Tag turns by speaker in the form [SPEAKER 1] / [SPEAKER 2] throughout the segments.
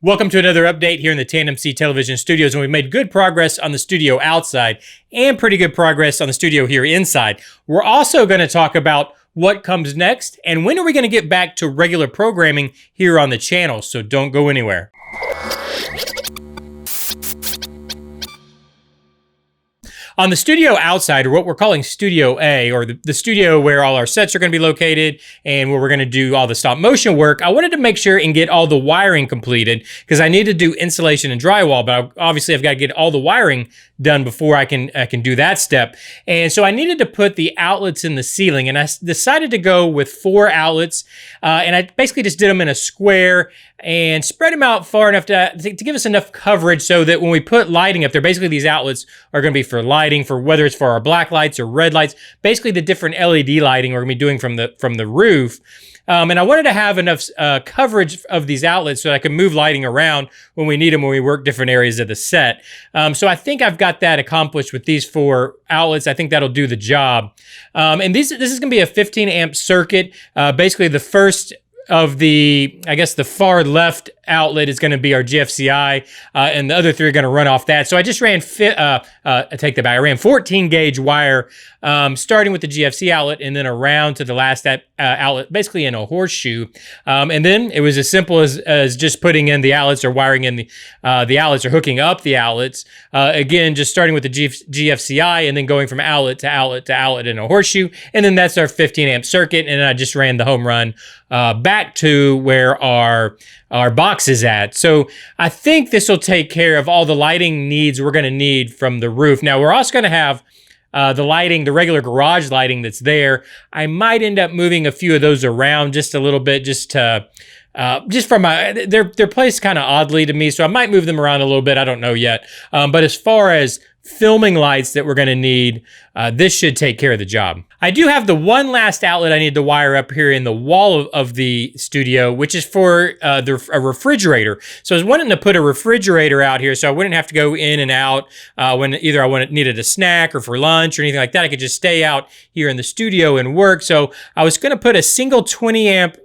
[SPEAKER 1] Welcome to another update here in the TandemCTelevision studios, and we've made good progress on the studio outside and pretty good progress on the studio here inside. We're also going to talk about what comes next and when are we going to get back to regular programming here on the channel, so don't go anywhere. On the studio outside, or what we're calling Studio A, or the studio where all our sets are going to be located and where we're going to do all the stop motion work, I wanted to make sure and get all the wiring completed because I need to do insulation and drywall, but obviously I've got to get all the wiring done before I can do that step. And so I needed to put the outlets in the ceiling, and I decided to go with 4 outlets, and I basically just did them in a square and spread them out far enough to give us enough coverage so that when we put lighting up there, basically these outlets are going to be for lighting, for whether it's for our black lights or red lights, basically the different LED lighting we're going to be doing from the roof. And I wanted to have enough coverage of these outlets so that I could move lighting around when we need them when we work different areas of the set. So I think I've got that accomplished with these 4 outlets. I think that'll do the job. And this is going to be a 15 amp circuit. Basically the first of the far left outlet is going to be our GFCI, and the other 3 are going to run off that. So I just ran, I ran 14 gauge wire, starting with the GFC outlet and then around to the last outlet, basically in a horseshoe. And then it was as simple as just putting in the outlets or wiring in the outlets or hooking up the outlets. Again, just starting with the GFCI and then going from outlet to outlet to outlet in a horseshoe. And then that's our 15 amp circuit. And I just ran the home run back to where our box is at. So I think this will take care of all the lighting needs we're going to need from the roof. Now we're also going to have the lighting, the regular garage lighting that's there. I might end up moving a few of those around just a little bit, just from they're placed kind of oddly to me, so I might move them around a little bit. I don't know yet. But as far as filming lights that we're going to need, this should take care of the job. I do have the one last outlet I need to wire up here in the wall of the studio, which is for a refrigerator. So I was wanting to put a refrigerator out here so I wouldn't have to go in and out when either I needed a snack or for lunch or anything like that. I could just stay out here in the studio and work. So I was going to put a single 20 amp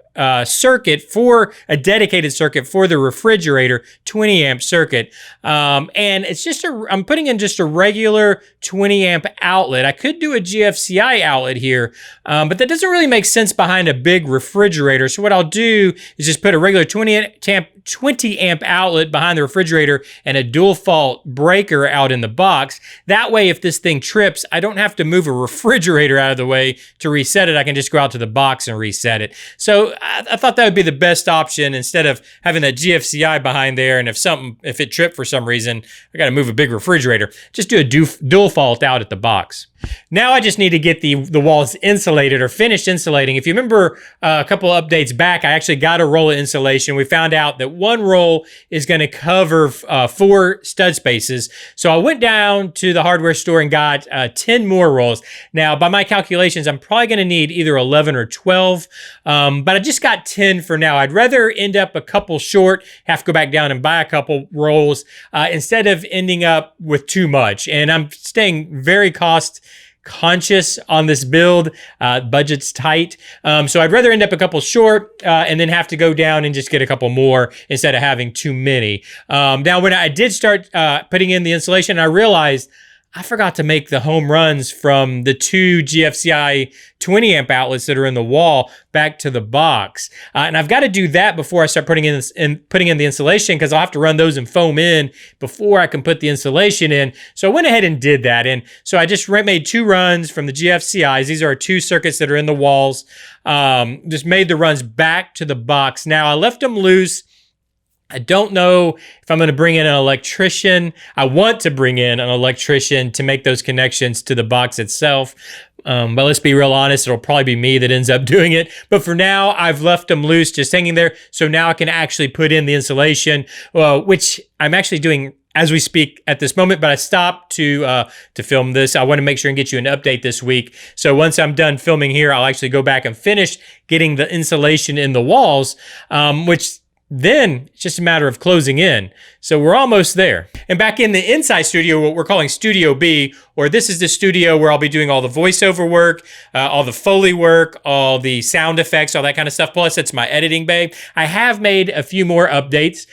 [SPEAKER 1] circuit for a dedicated circuit for the refrigerator, 20 amp circuit. And it's just I'm putting in just a regular 20 amp outlet. I could do a GFCI outlet here, but that doesn't really make sense behind a big refrigerator. So what I'll do is just put a regular 20 amp outlet behind the refrigerator and a dual fault breaker out in the box. That way, if this thing trips, I don't have to move a refrigerator out of the way to reset it. I can just go out to the box and reset it. So I thought that would be the best option instead of having that GFCI behind there. And if it tripped for some reason, I got to move a big refrigerator. Just do a dual fault out at the box. Now I just need to get the walls insulated or finished insulating. If you remember a couple of updates back, I actually got a roll of insulation. We found out that one roll is going to cover 4 stud spaces. So I went down to the hardware store and got 10 more rolls. Now, by my calculations, I'm probably going to need either 11 or 12, but I just got 10 for now. I'd rather end up a couple short, have to go back down and buy a couple rolls instead of ending up with too much. And I'm staying very cost conscious on this build. Budget's tight. So I'd rather end up a couple short and then have to go down and just get a couple more instead of having too many. Now, when I did start putting in the insulation, I realized I forgot to make the home runs from the 2 GFCI 20 amp outlets that are in the wall back to the box. And I've got to do that before I start putting in the insulation because I'll have to run those and foam in before I can put the insulation in. So I went ahead and did that. And so I just made 2 runs from the GFCIs. These are 2 circuits that are in the walls. Just made the runs back to the box. Now I left them loose. I don't know if I'm going to bring in an electrician. I want to bring in an electrician to make those connections to the box itself. But let's be real honest, it'll probably be me that ends up doing it. But for now, I've left them loose, just hanging there. So now I can actually put in the insulation, which I'm actually doing as we speak at this moment, but I stopped to film this. I want to make sure and get you an update this week. So once I'm done filming here, I'll actually go back and finish getting the insulation in the walls, which then it's just a matter of closing in. So we're almost there. And back in the inside studio, what we're calling Studio B, or this is the studio where I'll be doing all the voiceover work, all the Foley work, all the sound effects, all that kind of stuff. Plus, it's my editing bay. I have made a few more updates.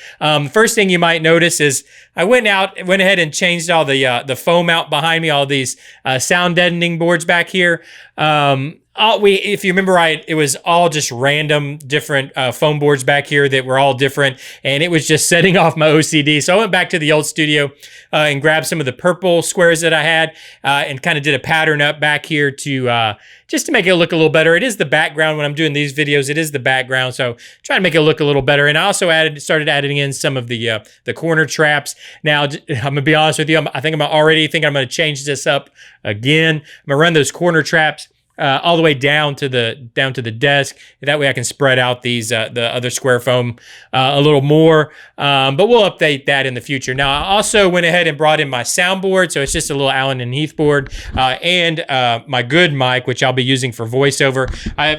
[SPEAKER 1] First thing you might notice is I went ahead and changed all the foam out behind me, all these sound deadening boards back here. If you remember right, it was all just random different foam boards back here that were all different, and it was just setting off my OCD. So I went back to the old studio and grabbed some of the purple squares that I had and kind of did a pattern up back here to just to make it look a little better. It is the background when I'm doing these videos. It is the background, so trying to make it look a little better. And I also started adding in some of the corner traps. Now, I'm gonna be honest with you. I think I'm already thinking I'm gonna change this up again. I'm gonna run those corner traps all the way down to the desk. That way I can spread out these the other square foam a little more. But we'll update that in the future. Now, I also went ahead and brought in my soundboard, so it's just a little Allen and Heath board, and my good mic, which I'll be using for voiceover.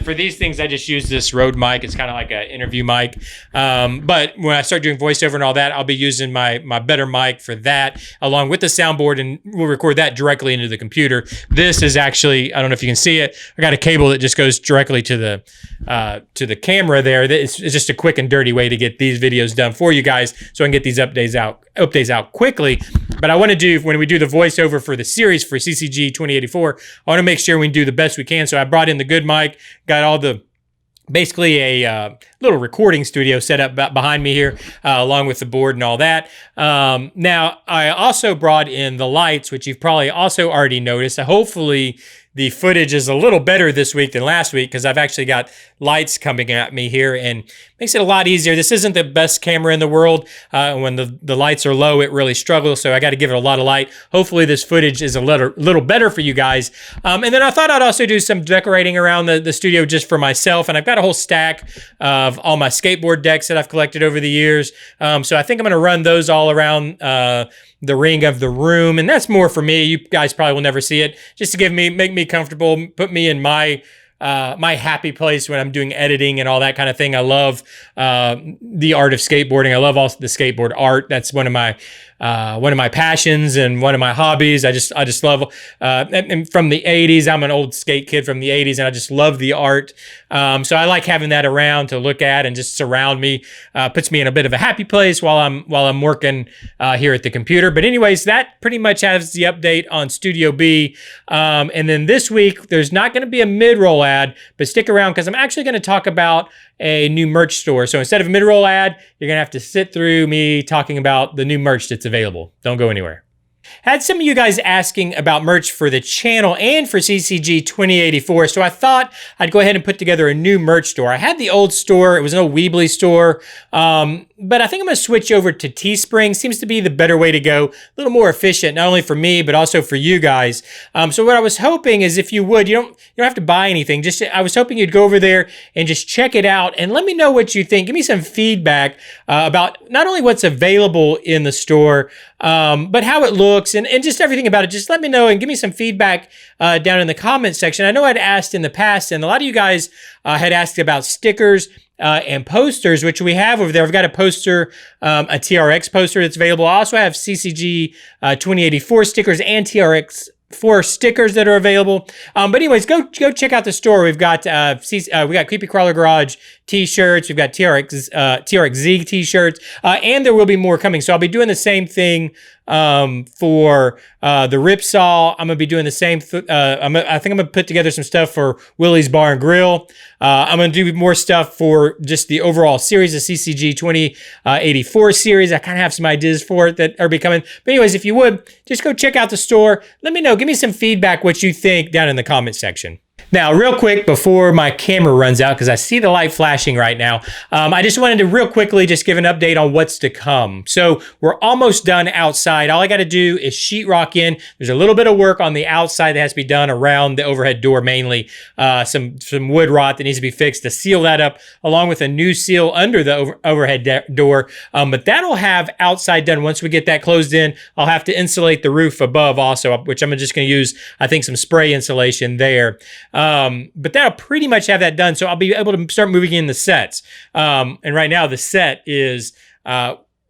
[SPEAKER 1] For these things, I just use this Rode mic. It's kind of like an interview mic. But when I start doing voiceover and all that, I'll be using my better mic for that, along with the soundboard, and we'll record that directly into the computer. This is actually, I don't know if you can see it, I got a cable that just goes directly to the camera there. It's just a quick and dirty way to get these videos done for you guys, so I can get these updates out quickly. But I want to do, when we do the voiceover for the series for CCG 2084, I want to make sure we do the best we can. So I brought in the good mic, got all the basically a little recording studio set up behind me here, along with the board and all that. Now, I also brought in the lights, which you've probably also already noticed. Hopefully, the footage is a little better this week than last week, because I've actually got lights coming at me here, and makes it a lot easier. This isn't the best camera in the world. When the lights are low, it really struggles, so I got to give it a lot of light. Hopefully this footage is a little better for you guys. And then I thought I'd also do some decorating around the studio just for myself, and I've got a whole stack of all my skateboard decks that I've collected over the years. So I think I'm going to run those all around the ring of the room, and that's more for me. You guys probably will never see it, just to make me comfortable, put me in my happy place when I'm doing editing and all that kind of thing. I love the art of skateboarding. I love also the skateboard art. That's one of my passions and one of my hobbies. I just love, and from the 80s, I'm an old skate kid from the 80s, and I just love the art. So I like having that around to look at and just surround me. Puts me in a bit of a happy place while I'm working here at the computer. But anyways, that pretty much has the update on Studio B. And then this week, there's not going to be a mid-roll ad, but stick around, because I'm actually going to talk about a new merch store. So instead of a mid-roll ad, you're going to have to sit through me talking about the new merch that's available. Don't go anywhere. Had some of you guys asking about merch for the channel and for CCG 2084, so I thought I'd go ahead and put together a new merch store. I had the old store. It was an old Weebly store, but I think I'm going to switch over to Teespring. Seems to be the better way to go. A little more efficient, not only for me, but also for you guys. So what I was hoping is, if you would, you don't have to buy anything. I was hoping you'd go over there and just check it out and let me know what you think. Give me some feedback about not only what's available in the store, but how it looks and just everything about it. Just let me know and give me some feedback down in the comment section. I know I'd asked in the past, and a lot of you guys had asked about stickers and posters, which we have over there. I've got a poster, a TRX poster that's available. I also have CCG 2084 stickers and TRX 4 stickers that are available. But anyways, go check out the store. We've got Creepy Crawler Garage t-shirts. We've got TRXZ t-shirts, and there will be more coming. So I'll be doing the same thing for the Ripsaw. I'm gonna be doing the same. I think I'm gonna put together some stuff for Willie's Bar and Grill. I'm gonna do more stuff for just the overall series, the CCG 2084 series. I kind of have some ideas for it that are becoming. But anyways, if you would, just go check out the store. Let me know. Give me some feedback what you think down in the comment section. Now, real quick, before my camera runs out, because I see the light flashing right now, I just wanted to real quickly just give an update on what's to come. So we're almost done outside. All I got to do is sheetrock in. There's a little bit of work on the outside that has to be done around the overhead door, mainly some wood rot that needs to be fixed to seal that up, along with a new seal under the overhead door. But that'll have outside done. Once we get that closed in, I'll have to insulate the roof above also, which I'm just going to use, I think, some spray insulation there. But that'll pretty much have that done. So I'll be able to start moving in the sets. And right now the set is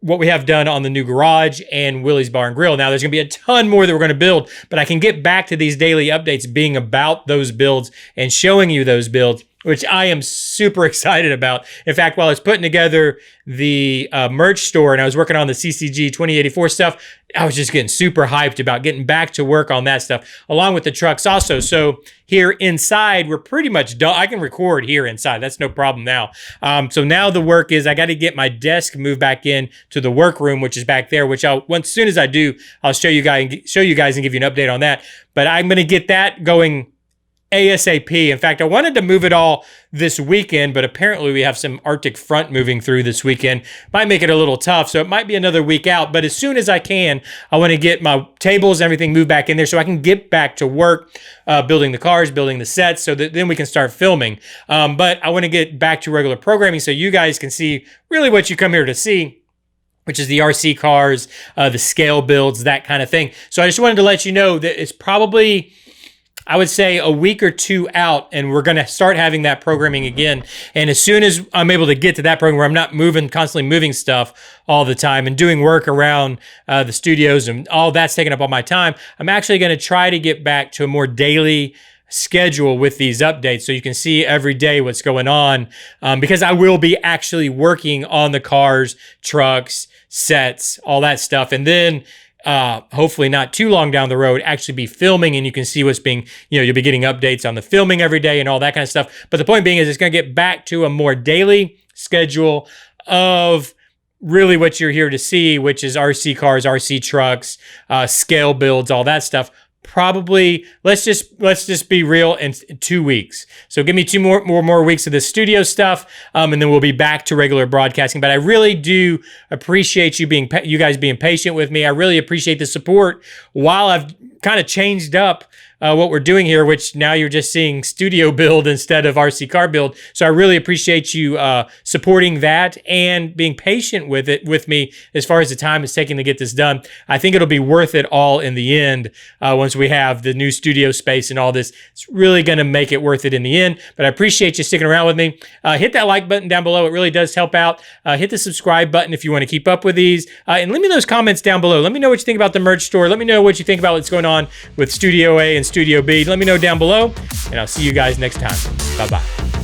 [SPEAKER 1] what we have done on the new garage and Willie's Bar and Grill. Now there's going to be a ton more that we're going to build, but I can get back to these daily updates being about those builds and showing you those builds, which I am super excited about. In fact, while I was putting together the merch store and I was working on the CCG 2084 stuff, I was just getting super hyped about getting back to work on that stuff, along with the trucks also. So here inside, we're pretty much done. I can record here inside. That's no problem now. So now the work is I got to get my desk moved back in to the workroom, which is back there, which as soon as I do, I'll show you guys and give you an update on that. But I'm going to get that going ASAP. In fact, I wanted to move it all this weekend, but apparently we have some Arctic front moving through this weekend. Might make it a little tough, so it might be another week out. But as soon as I can, I want to get my tables and everything moved back in there so I can get back to work, building the cars, building the sets, so that then we can start filming. But I want to get back to regular programming so you guys can see really what you come here to see, which is the RC cars, the scale builds, that kind of thing. So I just wanted to let you know that it's probably, I would say, a week or two out, and we're going to start having that programming again. And as soon as I'm able to get to that program where I'm not constantly moving stuff all the time and doing work around the studios and all that's taking up all my time, I'm actually going to try to get back to a more daily schedule with these updates so you can see every day what's going on, because I will be actually working on the cars, trucks, sets, all that stuff. And then hopefully not too long down the road, actually be filming, and you can see what's being, you'll be getting updates on the filming every day and all that kind of stuff. But the point being is it's going to get back to a more daily schedule of really what you're here to see, which is RC cars, RC trucks, scale builds, all that stuff. Probably, let's just be real, in 2 weeks. So give me two more weeks of this studio stuff, and then we'll be back to regular broadcasting. But I really do appreciate you guys being patient with me. I really appreciate the support while I've kind of changed up what we're doing here, which now you're just seeing studio build instead of RC car build. So I really appreciate you supporting that and being patient with me as far as the time it's taking to get this done. I think it'll be worth it all in the end once we have the new studio space and all this. It's really going to make it worth it in the end. But I appreciate you sticking around with me. Hit that like button down below. It really does help out. Hit the subscribe button if you want to keep up with these. And let me know those comments down below. Let me know what you think about the merch store. Let me know what you think about what's going on with Studio A and Studio B. Let me know down below, and I'll see you guys next time. Bye-bye.